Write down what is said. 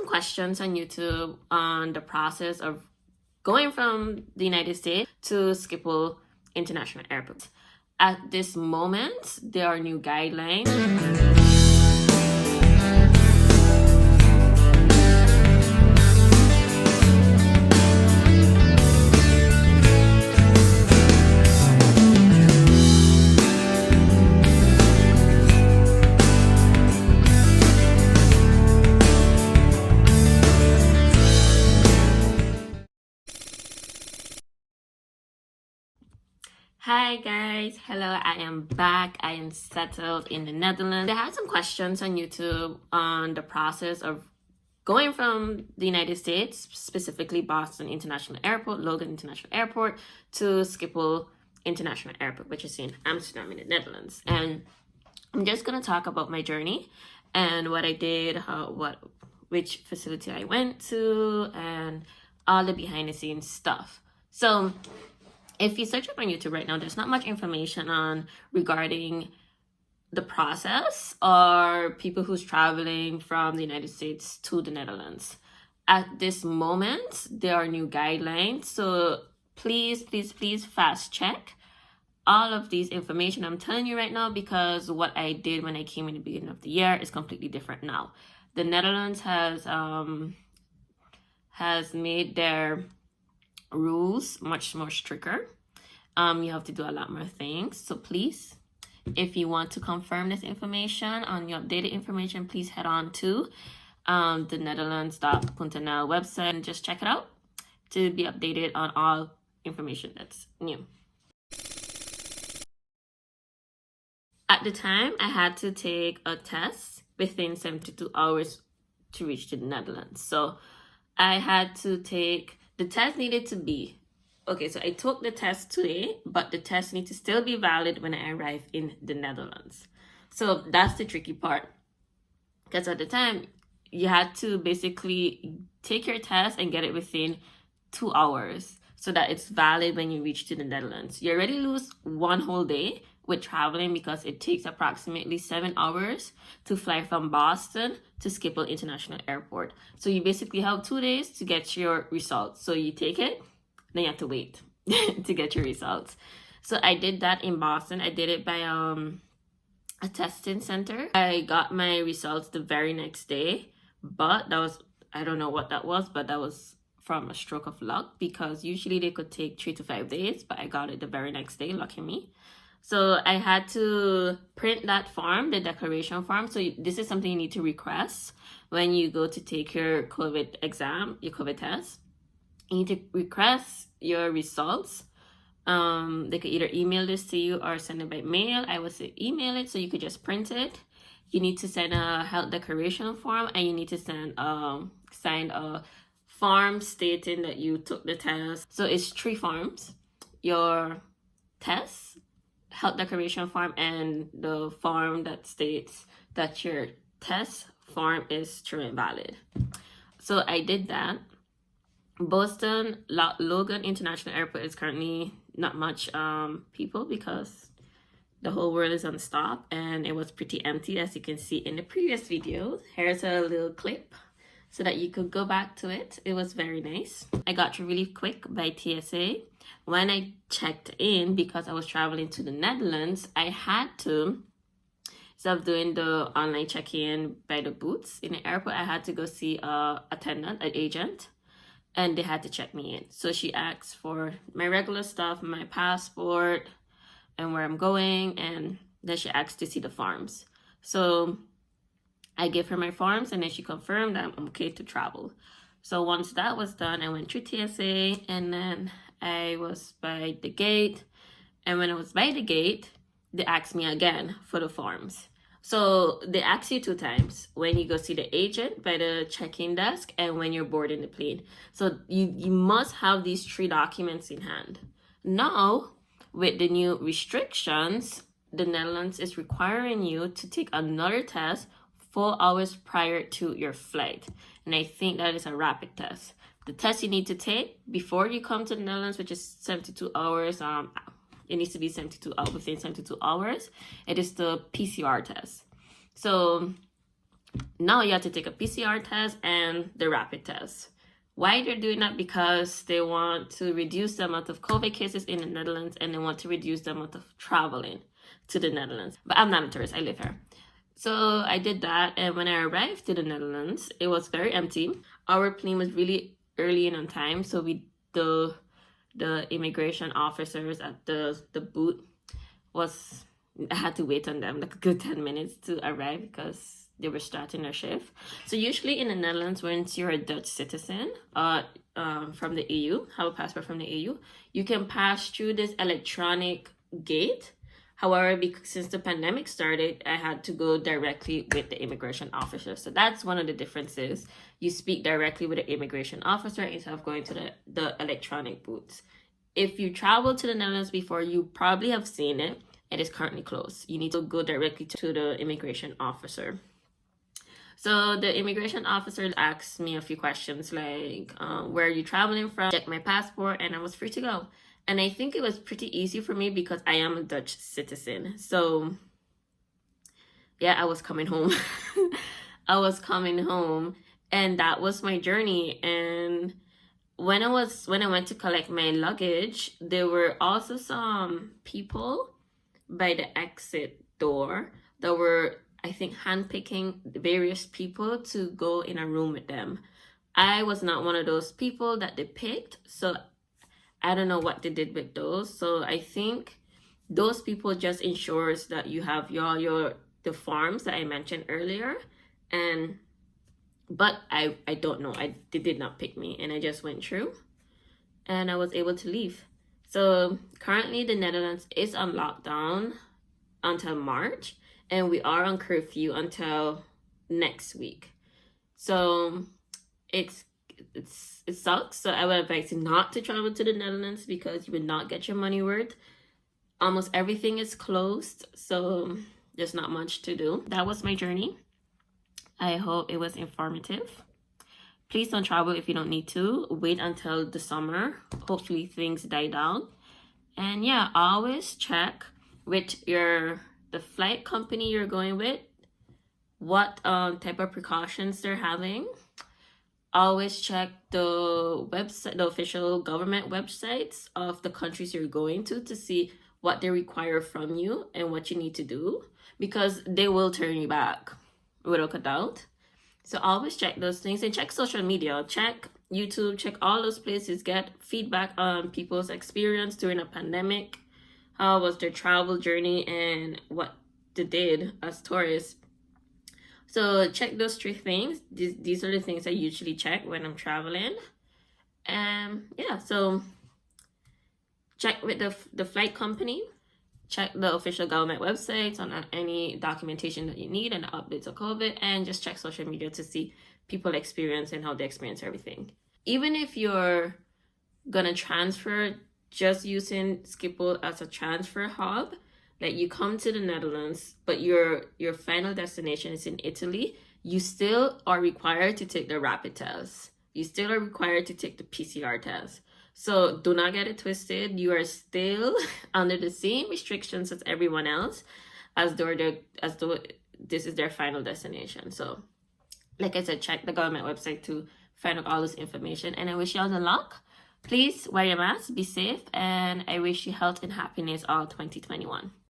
questions on YouTube on the process of going from the United States to Schiphol International Airport. At this moment, there are new guidelines. Hi guys, hello, I am back. I am settled in the Netherlands. I had some questions on YouTube on the process of going from the United States, specifically Boston International Airport, Logan International Airport, to Schiphol International Airport, which is in Amsterdam in the Netherlands. And I'm just gonna talk about my journey and what I did, which facility I went to, and all the behind the scenes stuff. So if you search up on YouTube right now, there's not much information on regarding the process or people who's traveling from the United States to the Netherlands. At this moment, there are new guidelines. So please fast check all of these information I'm telling you right now, because what I did when I came in the beginning of the year is completely different now. The Netherlands has made their rules much more stricter. You have to do a lot more things. So please, if you want to confirm this information on your updated information, please head on to the Netherlands.nl website and just check it out to be updated on all information that's new. At the time, I had to take a test within 72 hours to reach the Netherlands. So I had to take, the test needed to be, okay, so I took the test today, but the test needs to still be valid when I arrive in the Netherlands. So that's the tricky part. Because at the time, you had to basically take your test and get it within 2 hours so that it's valid when you reach to the Netherlands. You already lose one whole day with traveling because it takes approximately 7 hours to fly from Boston to Schiphol International Airport. So you basically have 2 days to get your results. So you take it, then you have to wait to get your results. So I did that in Boston. I did it by a testing center. I got my results the very next day, but that was, I don't know what that was, but that was from a stroke of luck, because usually they could take 3 to 5 days, but I got it the very next day, lucky me. So I had to print that form, the declaration form. So this is something you need to request when you go to take your COVID exam, your COVID test. You need to request your results. They could either email this to you or send it by mail. I would say email it, so you could just print it. You need to send a health declaration form, and you need to sign a form stating that you took the test. So it's 3 forms: your test, health declaration form, and the form that states that your test form is true and valid. So I did that. Boston Logan International Airport is currently not much people because the whole world is on stop, and it was pretty empty, as you can see in the previous video. Here's a little clip so that you could go back to it. It was very nice. I got through really quick by TSA. When I checked in, because I was traveling to the Netherlands, I had to, instead of doing the online check-in by the booths in the airport, I had to go see an attendant, an agent, and they had to check me in. So she asked for my regular stuff, my passport, and where I'm going, and then she asked to see the forms. So I gave her my forms, and then she confirmed that I'm okay to travel. So once that was done, I went through TSA, and then I was by the gate. And when I was by the gate, they asked me again for the forms. So they ask you 2 times: when you go see the agent by the check-in desk, and when you're boarding the plane. So you must have these 3 documents in hand. Now, with the new restrictions, the Netherlands is requiring you to take another test 4 hours prior to your flight. And I think that is a rapid test. The test you need to take before you come to the Netherlands, which is 72 hours, it needs to be within 72 hours. It is the PCR test. So Now you have to take a PCR test and the rapid test. Why they're doing that? Because they want to reduce the amount of COVID cases in the Netherlands, and they want to reduce the amount of traveling to the Netherlands. But I'm not a tourist, I live here. So I did that, and when I arrived to the Netherlands, it was very empty. Our plane was really early and on time, so the immigration officers at the booth I had to wait on them like a good 10 minutes to arrive because they were starting their shift. So usually in the Netherlands, once you're a Dutch citizen from the EU, have a passport from the EU, you can pass through this electronic gate. However, since the pandemic started, I had to go directly with the immigration officer. So that's one of the differences. You speak directly with the immigration officer instead of going to the electronic booths. If you traveled to the Netherlands before, you probably have seen it. It is currently closed. You need to go directly to the immigration officer. So the immigration officer asked me a few questions like, where are you traveling from? Check my passport, and I was free to go. And I think it was pretty easy for me because I am a Dutch citizen. So yeah, I was coming home. I was coming home, and that was my journey. And when I went to collect my luggage, there were also some people by the exit door that were, I think, handpicking various people to go in a room with them. I was not one of those people that they picked, so I don't know what they did with those. So I think those people just ensures that you have the forms that I mentioned earlier, but I don't know. They did not pick me, and I just went through, and I was able to leave. So currently the Netherlands is on lockdown until March, and we are on curfew until next week. So it sucks. So I would advise you not to travel to the Netherlands because you would not get your money worth. Almost everything is closed, so there's not much to do. That was my journey. I hope it was informative. Please don't travel if you don't need to. Wait until the summer. Hopefully things die down. And yeah, always check with the flight company you're going with, what type of precautions they're having. Always check the official government websites of the countries you're going to see what they require from you and what you need to do, because they will turn you back without a doubt. So always check those things, and check social media, check YouTube, check all those places, get feedback on people's experience during a pandemic. How was their travel journey and what they did as tourists. So check those 3 things. These are the things I usually check when I'm traveling. And yeah, so check with the flight company. Check the official government websites on any documentation that you need and the updates of COVID, and just check social media to see people experience and how they experience everything. Even if you're gonna transfer just using Schiphol as a transfer hub, like you come to the Netherlands, but your final destination is in Italy, you still are required to take the rapid test. You still are required to take the PCR test. So do not get it twisted. You are still under the same restrictions as everyone else, as though this is their final destination. So, like I said, check the government website to find out all this information. And I wish you all the luck. Please wear your mask, be safe, and I wish you health and happiness all 2021.